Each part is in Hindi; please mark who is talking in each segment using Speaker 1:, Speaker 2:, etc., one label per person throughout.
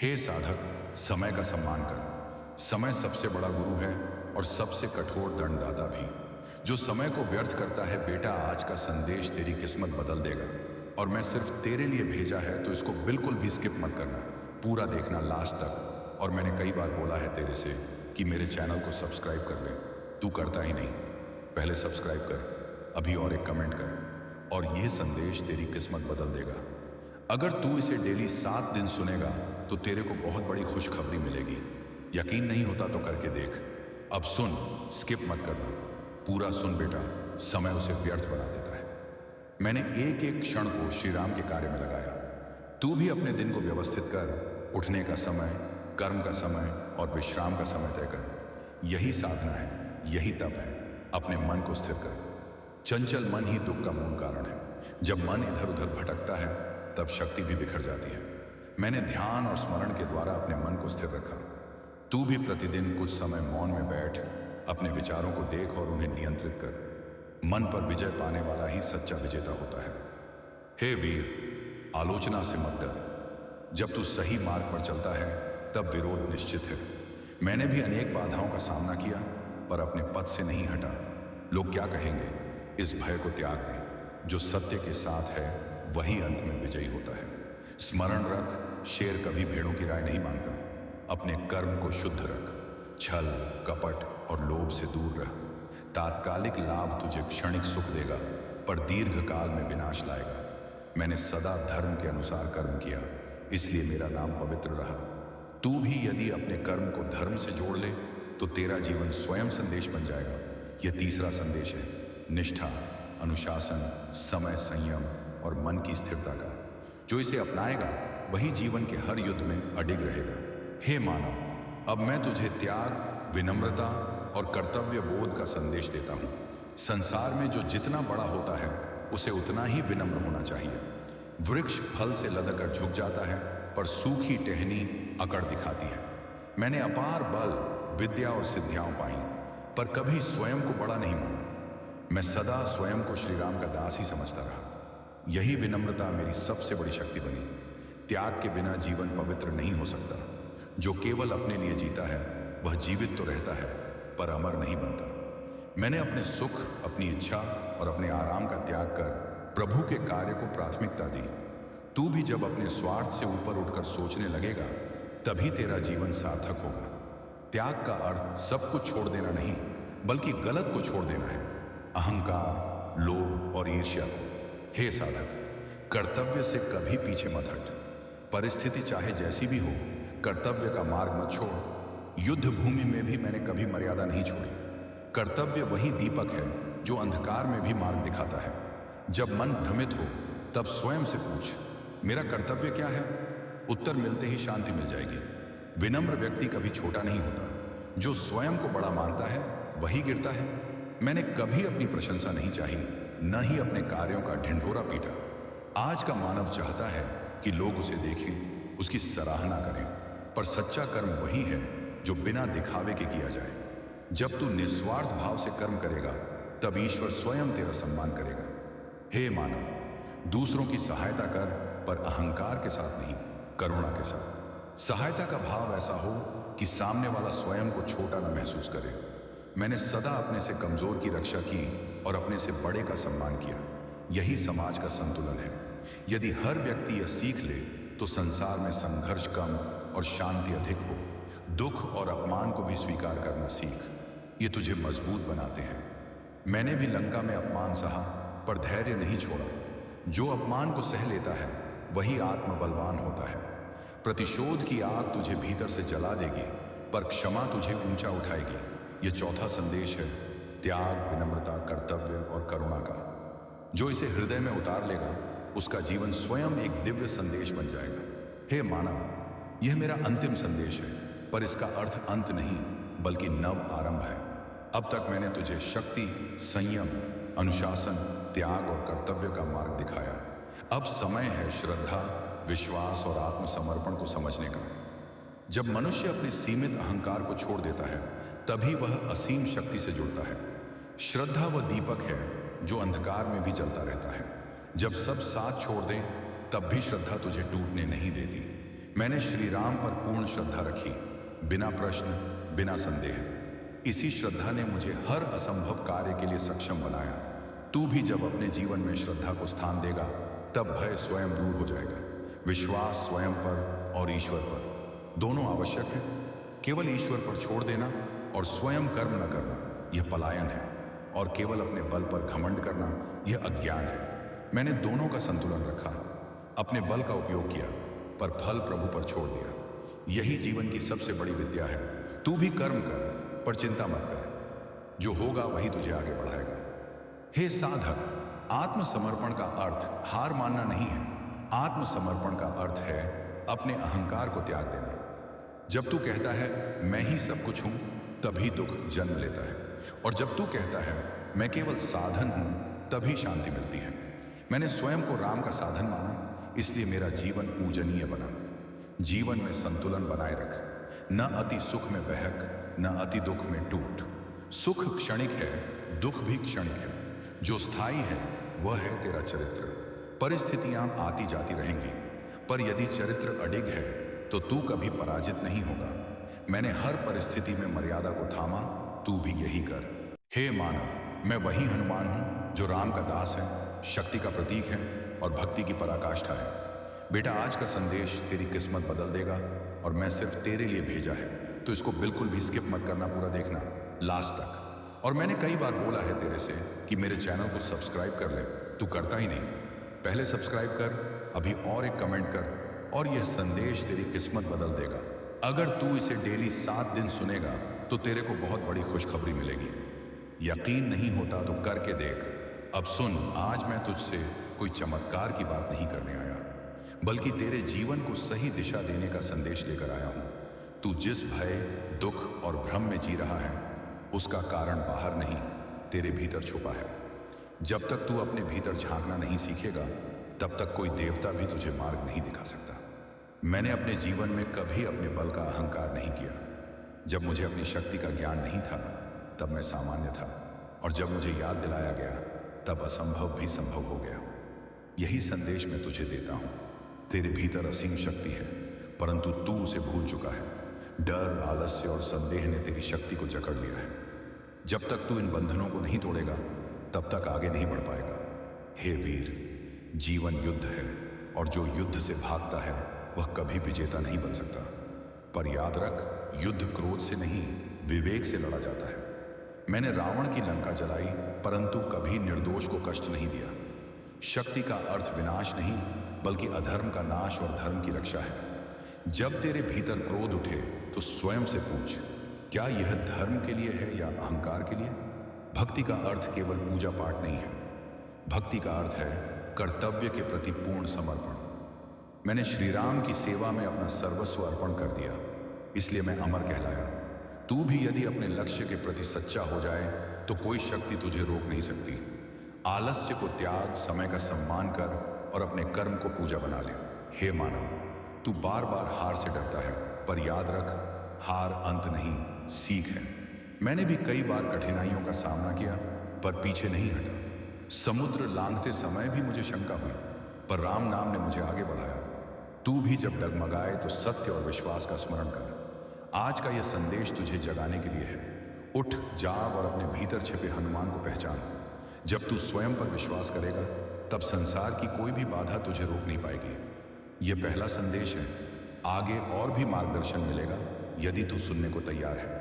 Speaker 1: हे साधक, समय का सम्मान कर। समय सबसे बड़ा गुरु है और सबसे कठोर दंडदाता भी। जो समय को व्यर्थ करता है, बेटा, आज का संदेश तेरी किस्मत बदल देगा। और मैं सिर्फ तेरे लिए भेजा है, तो इसको बिल्कुल भी स्किप मत करना, पूरा देखना लास्ट तक। और मैंने कई बार बोला है तेरे से कि मेरे चैनल को सब्सक्राइब कर ले, तू करता ही नहीं। पहले सब्सक्राइब कर अभी और एक कमेंट कर, और यह संदेश तेरी किस्मत बदल देगा। अगर तू इसे डेली 7 दिन सुनेगा तो तेरे को बहुत बड़ी खुशखबरी मिलेगी। यकीन नहीं होता तो करके देख। अब सुन, स्किप मत करना, पूरा सुन बेटा, समय उसे व्यर्थ बना देता है। मैंने एक एक क्षण को श्री राम के कार्य में लगाया। तू भी अपने दिन को व्यवस्थित कर। उठने का समय, कर्म का समय और विश्राम का समय तय कर। यही साधना है, यही तप है। अपने मन को स्थिर कर। चंचल मन ही दुख का मूल कारण है। जब मन इधर उधर भटकता है तब शक्ति भी बिखर जाती है। मैंने ध्यान और स्मरण के द्वारा अपने मन को स्थिर रखा। तू भी प्रतिदिन कुछ समय मौन में बैठ, अपने विचारों को देख और उन्हें नियंत्रित कर। मन पर विजय पाने वाला ही सच्चा विजेता होता है। हे वीर, आलोचना से मत डर। जब तू सही मार्ग पर चलता है तब विरोध निश्चित है। मैंने भी अनेक बाधाओं का सामना किया, पर अपने पथ से नहीं हटा। लोग क्या कहेंगे, इस भय को त्याग दें। जो सत्य के साथ है वही अंत में विजयी होता है। स्मरण रख, शेर कभी भेड़ों की राय नहीं मांगता। अपने कर्म को शुद्ध रख। छल, कपट और लोभ से दूर रह। तात्कालिक लाभ तुझे क्षणिक सुख देगा, पर दीर्घ काल में विनाश लाएगा। मैंने सदा धर्म के अनुसार कर्म किया, इसलिए मेरा नाम पवित्र रहा। तू भी यदि अपने कर्म को धर्म से जोड़ ले तो तेरा जीवन स्वयं संदेश बन जाएगा। यह तीसरा संदेश है, निष्ठा, अनुशासन, समय, संयम और मन की स्थिरता का। जो इसे अपनाएगा वही जीवन के हर युद्ध में अडिग रहेगा। हे मानव, अब मैं तुझे त्याग, विनम्रता और कर्तव्य बोध का संदेश देता हूं। संसार में जो जितना बड़ा होता है उसे उतना ही विनम्र होना चाहिए। वृक्ष फल से लदकर झुक जाता है, पर सूखी टहनी अकड़ दिखाती है। मैंने अपार बल, विद्या और सिद्धियां पाई, पर कभी स्वयं को बड़ा नहीं माना। मैं सदा स्वयं को श्री राम का दास ही समझता रहा। यही विनम्रता मेरी सबसे बड़ी शक्ति बनी। त्याग के बिना जीवन पवित्र नहीं हो सकता। जो केवल अपने लिए जीता है वह जीवित तो रहता है, पर अमर नहीं बनता। मैंने अपने सुख, अपनी इच्छा और अपने आराम का त्याग कर प्रभु के कार्य को प्राथमिकता दी। तू भी जब अपने स्वार्थ से ऊपर उठकर सोचने लगेगा तभी तेरा जीवन सार्थक होगा। त्याग का अर्थ सब कुछ छोड़ देना नहीं, बल्कि गलत को छोड़ देना है। अहंकार, लोभ और ईर्ष्या को। हे साधक, कर्तव्य से कभी पीछे मत हट। परिस्थिति चाहे जैसी भी हो, कर्तव्य का मार्ग मत छोड़। युद्ध भूमि में भी मैंने कभी मर्यादा नहीं छोड़ी। कर्तव्य वही दीपक है जो अंधकार में भी मार्ग दिखाता है। जब मन भ्रमित हो तब स्वयं से पूछ, मेरा कर्तव्य क्या है? उत्तर मिलते ही शांति मिल जाएगी। विनम्र व्यक्ति कभी छोटा नहीं होता। जो स्वयं को बड़ा मानता है वही गिरता है। मैंने कभी अपनी प्रशंसा नहीं चाही, न ही अपने कार्यों का ढिंढोरा पीटा। आज का मानव चाहता है कि लोग उसे देखें, उसकी सराहना करें, पर सच्चा कर्म वही है जो बिना दिखावे के किया जाए। जब तू निस्वार्थ भाव से कर्म करेगा तब ईश्वर स्वयं तेरा सम्मान करेगा। हे मानव, दूसरों की सहायता कर, पर अहंकार के साथ नहीं, करुणा के साथ। सहायता का भाव ऐसा हो कि सामने वाला स्वयं को छोटा न महसूस करे। मैंने सदा अपने से कमजोर की रक्षा की और अपने से बड़े का सम्मान किया। यही समाज का संतुलन है। यदि हर व्यक्ति यह सीख ले तो संसार में संघर्ष कम और शांति अधिक हो। दुख और अपमान को भी स्वीकार करना सीख, ये तुझे मजबूत बनाते हैं। मैंने भी लंका में अपमान सहा, पर धैर्य नहीं छोड़ा। जो अपमान को सह लेता है वही आत्मबलवान होता है। प्रतिशोध की आग तुझे भीतर से जला देगी, पर क्षमा तुझे ऊंचा उठाएगी। यह चौथा संदेश है, त्याग, विनम्रता, कर्तव्य और करुणा का। जो इसे हृदय में उतार लेगा उसका जीवन स्वयं एक दिव्य संदेश बन जाएगा। हे मानव, यह मेरा अंतिम संदेश है, पर इसका अर्थ अंत नहीं बल्कि नव आरंभ है। अब तक मैंने तुझे शक्ति, संयम, अनुशासन, त्याग और कर्तव्य का मार्ग दिखाया। अब समय है श्रद्धा, विश्वास और आत्मसमर्पण को समझने का। जब मनुष्य अपने सीमित अहंकार को छोड़ देता है तभी वह असीम शक्ति से जुड़ता है। श्रद्धा वह दीपक है जो अंधकार में भी जलता रहता है। जब सब साथ छोड़ दें तब भी श्रद्धा तुझे टूटने नहीं देती। मैंने श्री राम पर पूर्ण श्रद्धा रखी, बिना प्रश्न, बिना संदेह। इसी श्रद्धा ने मुझे हर असंभव कार्य के लिए सक्षम बनाया। तू भी जब अपने जीवन में श्रद्धा को स्थान देगा, तब भय स्वयं दूर हो जाएगा। विश्वास स्वयं पर और ईश्वर पर दोनों आवश्यक है। केवल ईश्वर पर छोड़ देना और स्वयं कर्म न करना, यह पलायन है, और केवल अपने बल पर घमंड करना, यह अज्ञान है। मैंने दोनों का संतुलन रखा, अपने बल का उपयोग किया पर फल प्रभु पर छोड़ दिया। यही जीवन की सबसे बड़ी विद्या है। तू भी कर्म कर पर चिंता मत कर, जो होगा वही तुझे आगे बढ़ाएगा। हे साधक, आत्मसमर्पण का अर्थ हार मानना नहीं है। आत्मसमर्पण का अर्थ है अपने अहंकार को त्याग देना। जब तू कहता है मैं ही सब कुछ हूं, तभी दुख जन्म लेता है, और जब तू कहता है मैं केवल साधन हूं, तभी शांति मिलती है। मैंने स्वयं को राम का साधन माना, इसलिए मेरा जीवन पूजनीय बना। जीवन में संतुलन बनाए रख, न अति सुख में बहक, न अति दुख में टूट। सुख क्षणिक है, दुख भी क्षणिक है। जो स्थायी है वह है तेरा चरित्र। परिस्थितियां आती जाती रहेंगी, पर यदि चरित्र अडिग है तो तू कभी पराजित नहीं होगा। मैंने हर परिस्थिति में मर्यादा को थामा, तू भी यही कर। हे मानव, मैं वही हनुमान हूं जो राम का दास है, शक्ति का प्रतीक है और भक्ति की पराकाष्ठा है। बेटा, आज का संदेश तेरी किस्मत बदल देगा, और मैं सिर्फ तेरे लिए भेजा है, तो इसको बिल्कुल भी स्किप मत करना, पूरा देखना लास्ट तक। और मैंने कई बार बोला है तेरे से कि मेरे चैनल को सब्सक्राइब कर ले, तू करता ही नहीं। पहले सब्सक्राइब कर, अभी और एक कमेंट कर, और यह संदेश तेरी किस्मत बदल देगा। अगर तू इसे डेली 7 दिन सुनेगा तो तेरे को बहुत बड़ी खुशखबरी मिलेगी। यकीन नहीं होता तो करके देख। अब सुन, आज मैं तुझसे कोई चमत्कार की बात नहीं करने आया, बल्कि तेरे जीवन को सही दिशा देने का संदेश लेकर आया हूं। तू जिस भय, दुख और भ्रम में जी रहा है, उसका कारण बाहर नहीं, तेरे भीतर छुपा है। जब तक तू अपने भीतर झांकना नहीं सीखेगा, तब तक कोई देवता भी तुझे मार्ग नहीं दिखा सकता। मैंने अपने जीवन में कभी अपने बल का अहंकार नहीं किया। जब मुझे अपनी शक्ति का ज्ञान नहीं था, तब मैं सामान्य था, और जब मुझे याद दिलाया गया, तब असंभव भी संभव हो गया। यही संदेश मैं तुझे देता हूं। तेरे भीतर असीम शक्ति है, परंतु तू उसे भूल चुका है। डर, आलस्य और संदेह ने तेरी शक्ति को जकड़ लिया है। जब तक तू इन बंधनों को नहीं तोड़ेगा, तब तक आगे नहीं बढ़ पाएगा। हे वीर, जीवन युद्ध है, और जो युद्ध से भागता है वह कभी विजेता नहीं बन सकता। पर याद रख, युद्ध क्रोध से नहीं, विवेक से लड़ा जाता है। मैंने रावण की लंका जलाई, परंतु कभी निर्दोष को कष्ट नहीं दिया। शक्ति का अर्थ विनाश नहीं, बल्कि अधर्म का नाश और धर्म की रक्षा है। जब तेरे भीतर क्रोध उठे तो स्वयं से पूछ, क्या यह धर्म के लिए है या अहंकार के लिए? भक्ति का अर्थ केवल पूजा पाठ नहीं है। भक्ति का अर्थ है कर्तव्य के प्रति पूर्ण समर्पण। मैंने श्री राम की सेवा में अपना सर्वस्व अर्पण कर दिया, इसलिए मैं अमर कहलाया। तू भी यदि अपने लक्ष्य के प्रति सच्चा हो जाए तो कोई शक्ति तुझे रोक नहीं सकती। आलस्य को त्याग, समय का सम्मान कर और अपने कर्म को पूजा बना ले। हे मानव, तू बार बार हार से डरता है, पर याद रख, हार अंत नहीं, सीख है। मैंने भी कई बार कठिनाइयों का सामना किया, पर पीछे नहीं हटा। समुद्र लांघते समय भी मुझे शंका हुई, पर राम नाम ने मुझे आगे बढ़ाया। तू भी जब डगमगाए तो सत्य और विश्वास का स्मरण कर। आज का यह संदेश तुझे जगाने के लिए है। उठ, जाग और अपने भीतर छिपे हनुमान को पहचान। जब तू स्वयं पर विश्वास करेगा, तब संसार की कोई भी बाधा तुझे रोक नहीं पाएगी। यह पहला संदेश है, आगे और भी मार्गदर्शन मिलेगा यदि तू सुनने को तैयार है।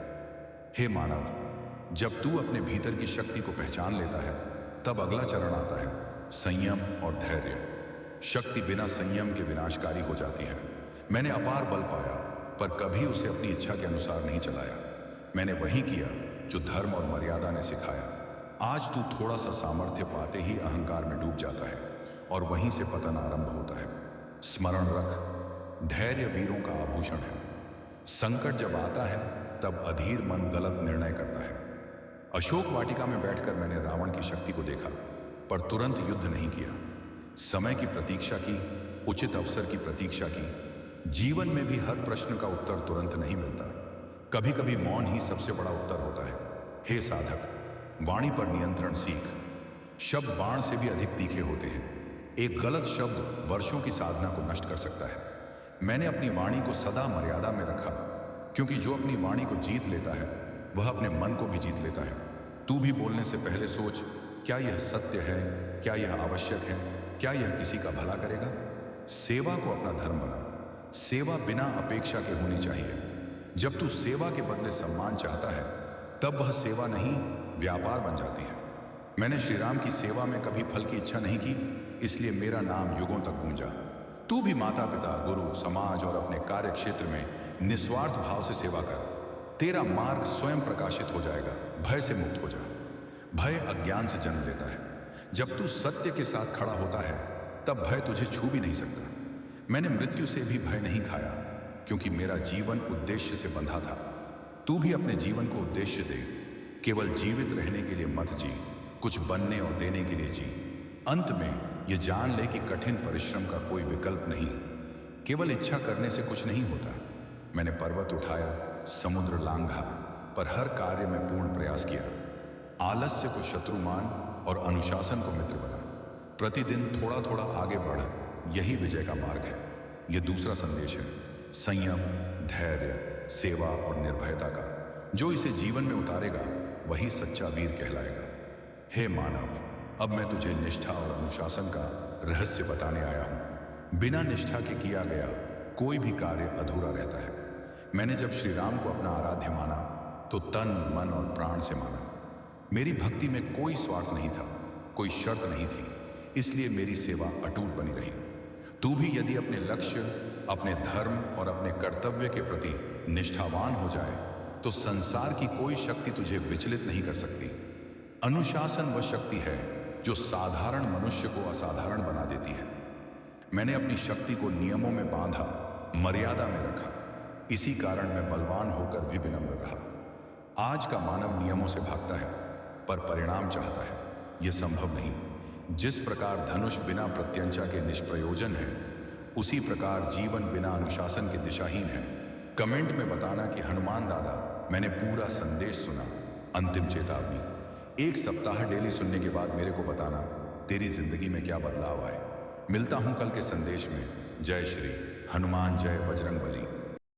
Speaker 1: हे मानव, जब तू अपने भीतर की शक्ति को पहचान लेता है, तब अगला चरण आता है संयम और धैर्य। शक्ति बिना संयम के विनाशकारी हो जाती है। मैंने अपार बल पाया, पर कभी उसे अपनी इच्छा के अनुसार नहीं चलाया। मैंने वही किया जो धर्म और मर्यादा ने सिखाया। आज तू थोड़ा सा सामर्थ्य पाते ही अहंकार में डूब जाता है, और वहीं से पतन आरंभ होता है। स्मरण रख, धैर्य वीरों का आभूषण है। संकट जब आता है, तब अधीर मन गलत निर्णय करता है। अशोक वाटिका में बैठकर मैंने रावण की शक्ति को देखा, पर तुरंत युद्ध नहीं किया। समय की प्रतीक्षा की, उचित अवसर की प्रतीक्षा की। जीवन में भी हर प्रश्न का उत्तर तुरंत नहीं मिलता। कभी कभी मौन ही सबसे बड़ा उत्तर होता है। हे साधक, वाणी पर नियंत्रण सीख। शब्द बाण से भी अधिक तीखे होते हैं। एक गलत शब्द वर्षों की साधना को नष्ट कर सकता है। मैंने अपनी वाणी को सदा मर्यादा में रखा, क्योंकि जो अपनी वाणी को जीत लेता है वह अपने मन को भी जीत लेता है। तू भी बोलने से पहले सोच, क्या यह सत्य है, क्या यह आवश्यक है, क्या यह किसी का भला करेगा। सेवा को अपना धर्म बना। सेवा बिना अपेक्षा के होनी चाहिए। जब तू सेवा के बदले सम्मान चाहता है तब वह सेवा नहीं, व्यापार बन जाती है। मैंने श्री राम की सेवा में कभी फल की इच्छा नहीं की, इसलिए मेरा नाम युगों तक गूंजा। तू भी माता पिता, गुरु, समाज और अपने कार्य क्षेत्र में निस्वार्थ भाव से सेवा कर। तेरा मार्ग स्वयं प्रकाशित हो जाएगा। भय से मुक्त हो जा। भय अज्ञान से जन्म लेता है। जब तू सत्य के साथ खड़ा होता है तब भय तुझे छू भी नहीं सकता। मैंने मृत्यु से भी भय नहीं खाया, क्योंकि मेरा जीवन उद्देश्य से बंधा था। तू भी अपने जीवन को उद्देश्य दे। केवल जीवित रहने के लिए मत जी, कुछ बनने और देने के लिए जी। अंत में ये जान ले कि कठिन परिश्रम का कोई विकल्प नहीं। केवल इच्छा करने से कुछ नहीं होता। मैंने पर्वत उठाया, समुद्र लांघा, पर हर कार्य में पूर्ण प्रयास किया। आलस्य को शत्रु मान और अनुशासन को मित्र बना। प्रतिदिन थोड़ा थोड़ा आगे बढ़, यही विजय का मार्ग है। यह दूसरा संदेश है, संयम, धैर्य, सेवा और निर्भयता का। जो इसे जीवन में उतारेगा वही सच्चा वीर कहलाएगा। हे मानव, अब मैं तुझे निष्ठा और अनुशासन का रहस्य बताने आया हूं। बिना निष्ठा के किया गया कोई भी कार्य अधूरा रहता है। मैंने जब श्री राम को अपना आराध्य माना तो तन, मन और प्राण से माना। मेरी भक्ति में कोई स्वार्थ नहीं था, कोई शर्त नहीं थी, इसलिए मेरी सेवा अटूट बनी रही। तू भी यदि अपने लक्ष्य, अपने धर्म और अपने कर्तव्य के प्रति निष्ठावान हो जाए तो संसार की कोई शक्ति तुझे विचलित नहीं कर सकती। अनुशासन वह शक्ति है जो साधारण मनुष्य को असाधारण बना देती है। मैंने अपनी शक्ति को नियमों में बांधा, मर्यादा में रखा। इसी कारण मैं बलवान होकर भी विनम्र रहा। आज का मानव नियमों से भागता है पर परिणाम चाहता है। यह संभव नहीं। जिस प्रकार धनुष बिना प्रत्यंचा के निष्प्रयोजन है, उसी प्रकार जीवन बिना अनुशासन के दिशाहीन है। कमेंट में बताना कि हनुमान दादा, मैंने पूरा संदेश सुना। अंतिम चेतावनी, 1 सप्ताह डेली सुनने के बाद मेरे को बताना तेरी जिंदगी में क्या बदलाव आए। मिलता हूं कल के संदेश में। जय श्री हनुमान, जय बजरंग बली।